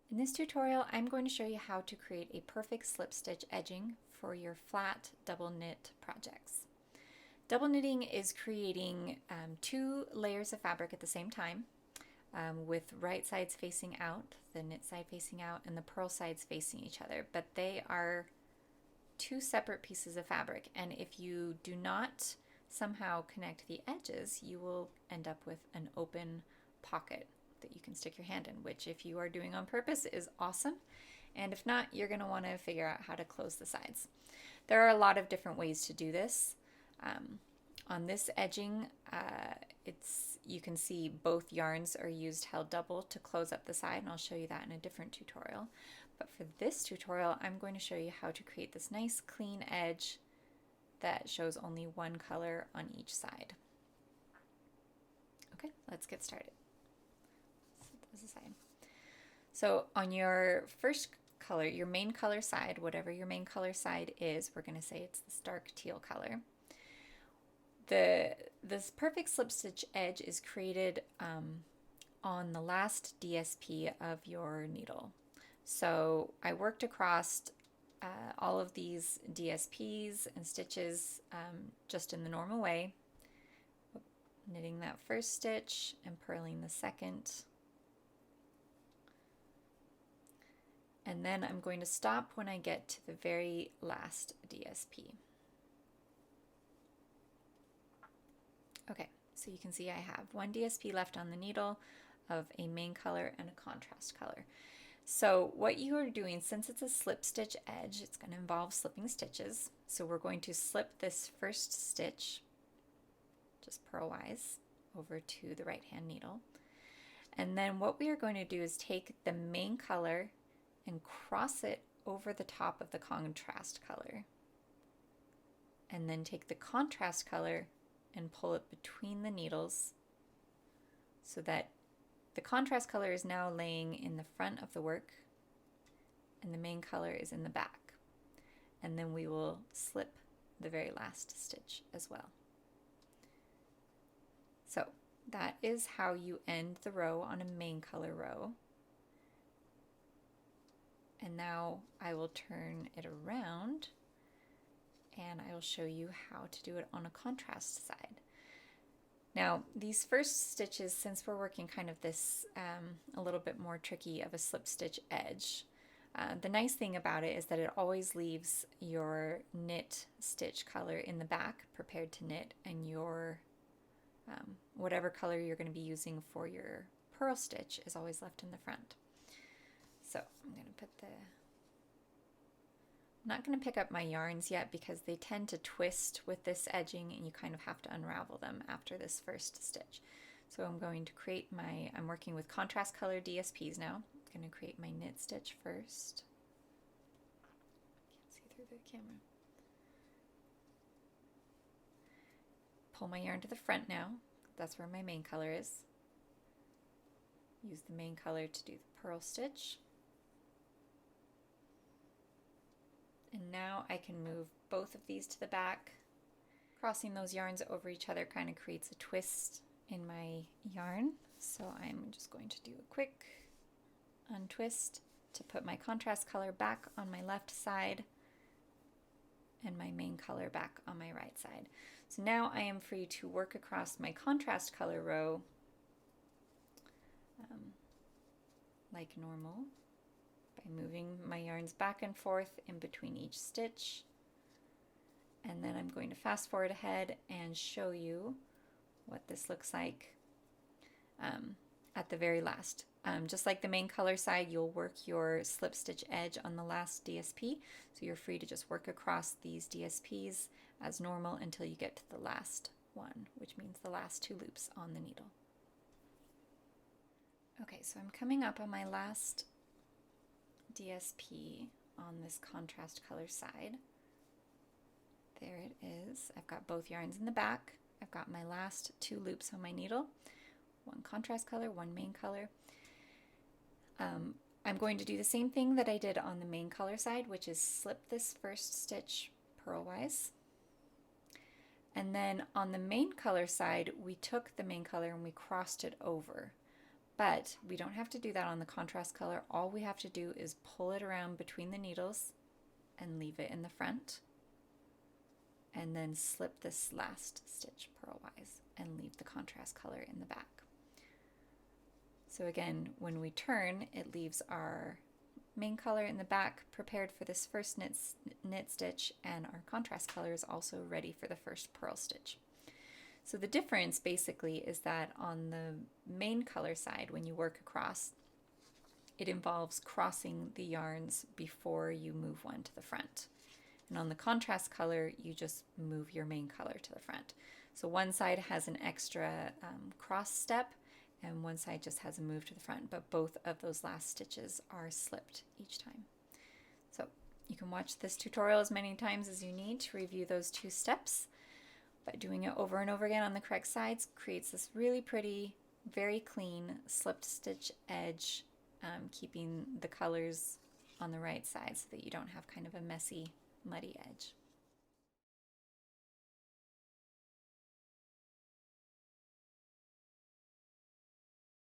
In this tutorial, I'm going to show you how to create a perfect slip stitch edging for your flat double knit projects. Double knitting is creating two layers of fabric at the same time with right sides facing out, the knit side facing out, and the purl sides facing each other, but they are two separate pieces of fabric, and if you do not somehow connect the edges, you will end up with an open pocket that you can stick your hand in, which if you are doing on purpose is awesome. And if not, you're going to want to figure out how to close the sides. There are a lot of different ways to do this. On this edging, you can see both yarns are used held double to close up the side, and I'll show you that in a different tutorial. But for this tutorial, I'm going to show you how to create this nice clean edge that shows only one color on each side. Okay, let's get started. Set this aside. So on your first color, your main color side, whatever your main color side is, we're going to say it's this dark teal color. This perfect slip stitch edge is created on the last DSP of your needle. So I worked across all of these DSPs and stitches just in the normal way, knitting that first stitch and purling the second. And then I'm going to stop when I get to the very last DSP. Okay, so you can see I have one DSP left on the needle of a main color and a contrast color. So what you are doing, since it's a slip stitch edge, it's going to involve slipping stitches. So we're going to slip this first stitch, just purlwise, over to the right hand needle. And then what we are going to do is take the main color and cross it over the top of the contrast color. And then take the contrast color and pull it between the needles so that the contrast color is now laying in the front of the work and the main color is in the back. And then we will slip the very last stitch as well. So that is how you end the row on a main color row. And now I will turn it around and I will show you how to do it on a contrast side. Now, these first stitches, since we're working kind of this a little bit more tricky of a slip stitch edge, the nice thing about it is that it always leaves your knit stitch color in the back, prepared to knit, and your whatever color you're going to be using for your purl stitch is always left in the front. So I'm going to put I'm not going to pick up my yarns yet because they tend to twist with this edging and you kind of have to unravel them after this first stitch. So I'm going to create I'm working with contrast color DSPs now. I'm going to create my knit stitch first. Can't see through the camera. Pull my yarn to the front now. That's where my main color is. Use the main color to do the purl stitch. And now I can move both of these to the back. Crossing those yarns over each other kind of creates a twist in my yarn. So I'm just going to do a quick untwist to put my contrast color back on my left side and my main color back on my right side. So now I am free to work across my contrast color row like normal, by moving my yarns back and forth in between each stitch. And then I'm going to fast forward ahead and show you what this looks like at the very last. Just like the main color side, you'll work your slip stitch edge on the last DSP, so you're free to just work across these DSPs as normal until you get to the last one, which means the last two loops on the needle. Okay, so I'm coming up on my last DSP on this contrast color side. There it is. I've got both yarns in the back. I've got my last two loops on my needle, one contrast color, one main color. I'm going to do the same thing that I did on the main color side, which is slip this first stitch purlwise. And then on the main color side, we took the main color and we crossed it over. But we don't have to do that on the contrast color. All we have to do is pull it around between the needles and leave it in the front, and then slip this last stitch purlwise and leave the contrast color in the back. So again, when we turn, it leaves our main color in the back prepared for this first knit stitch, and our contrast color is also ready for the first purl stitch. So the difference basically is that on the main color side, when you work across, it involves crossing the yarns before you move one to the front. And on the contrast color, you just move your main color to the front. So one side has an extra cross step, and one side just has a move to the front, but both of those last stitches are slipped each time. So you can watch this tutorial as many times as you need to review those 2 steps, but doing it over and over again on the correct sides creates this really pretty, very clean slipped stitch edge, keeping the colors on the right side so that you don't have kind of a messy, muddy edge.